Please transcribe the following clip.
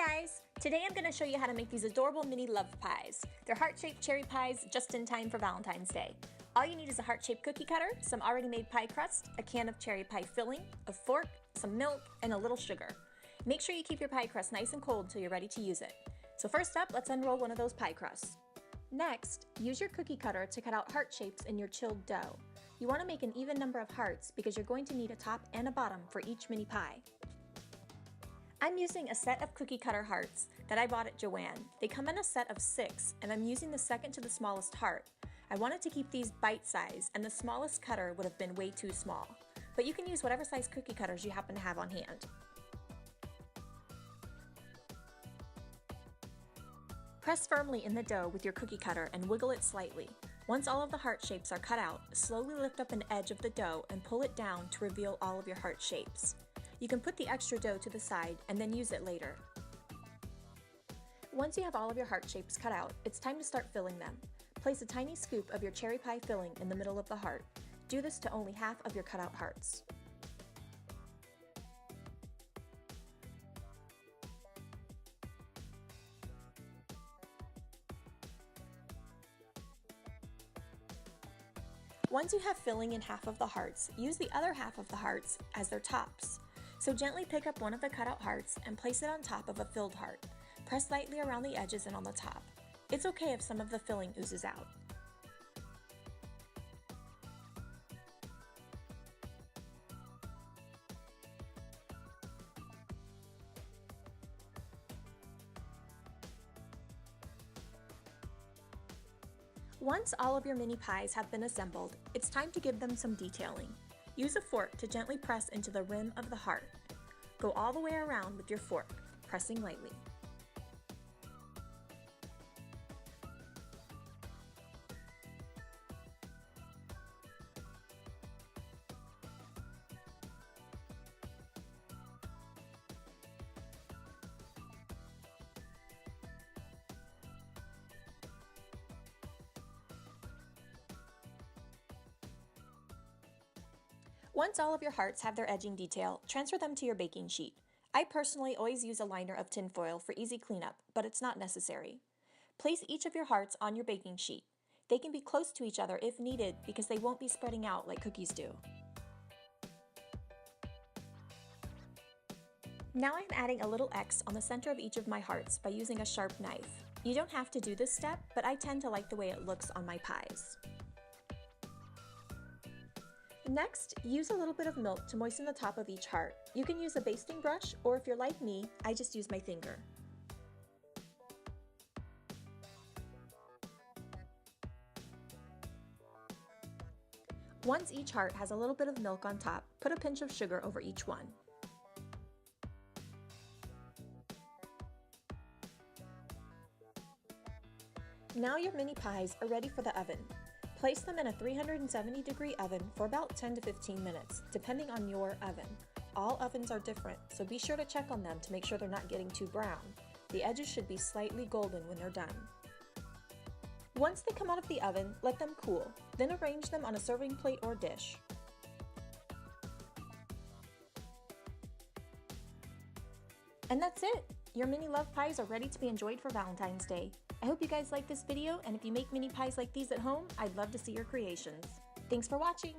guys! Today I'm going to show you how to make these adorable mini love pies. They're heart-shaped cherry pies just in time for Valentine's Day. All you need is a heart-shaped cookie cutter, some already made pie crust, a can of cherry pie filling, a fork, some milk, and a little sugar. Make sure you keep your pie crust nice and cold till you're ready to use it. So first up, let's unroll one of those pie crusts. Next, use your cookie cutter to cut out heart shapes in your chilled dough. You want to make an even number of hearts because you're going to need a top and a bottom for each mini pie. I'm using a set of cookie cutter hearts that I bought at Joann. They come in a set of 6, and I'm using the second to the smallest heart. I wanted to keep these bite-sized, and the smallest cutter would have been way too small. But you can use whatever size cookie cutters you happen to have on hand. Press firmly in the dough with your cookie cutter and wiggle it slightly. Once all of the heart shapes are cut out, slowly lift up an edge of the dough and pull it down to reveal all of your heart shapes. You can put the extra dough to the side and then use it later. Once you have all of your heart shapes cut out, it's time to start filling them. Place a tiny scoop of your cherry pie filling in the middle of the heart. Do this to only half of your cutout hearts. Once you have filling in half of the hearts, use the other half of the hearts as their tops. So gently pick up one of the cutout hearts and place it on top of a filled heart. Press lightly around the edges and on the top. It's okay if some of the filling oozes out. Once all of your mini pies have been assembled, it's time to give them some detailing. Use a fork to gently press into the rim of the heart. Go all the way around with your fork, pressing lightly. Once all of your hearts have their edging detail, transfer them to your baking sheet. I personally always use a liner of tinfoil for easy cleanup, but it's not necessary. Place each of your hearts on your baking sheet. They can be close to each other if needed because they won't be spreading out like cookies do. Now I'm adding a little X on the center of each of my hearts by using a sharp knife. You don't have to do this step, but I tend to like the way it looks on my pies. Next, use a little bit of milk to moisten the top of each heart. You can use a basting brush, or if you're like me, I just use my finger. Once each heart has a little bit of milk on top, put a pinch of sugar over each one. Now your mini pies are ready for the oven. Place them in a 370-degree oven for about 10 to 15 minutes, depending on your oven. All ovens are different, so be sure to check on them to make sure they're not getting too brown. The edges should be slightly golden when they're done. Once they come out of the oven, let them cool, then arrange them on a serving plate or dish. And that's it! Your mini love pies are ready to be enjoyed for Valentine's Day. I hope you guys like this video, and if you make mini pies like these at home, I'd love to see your creations. Thanks for watching!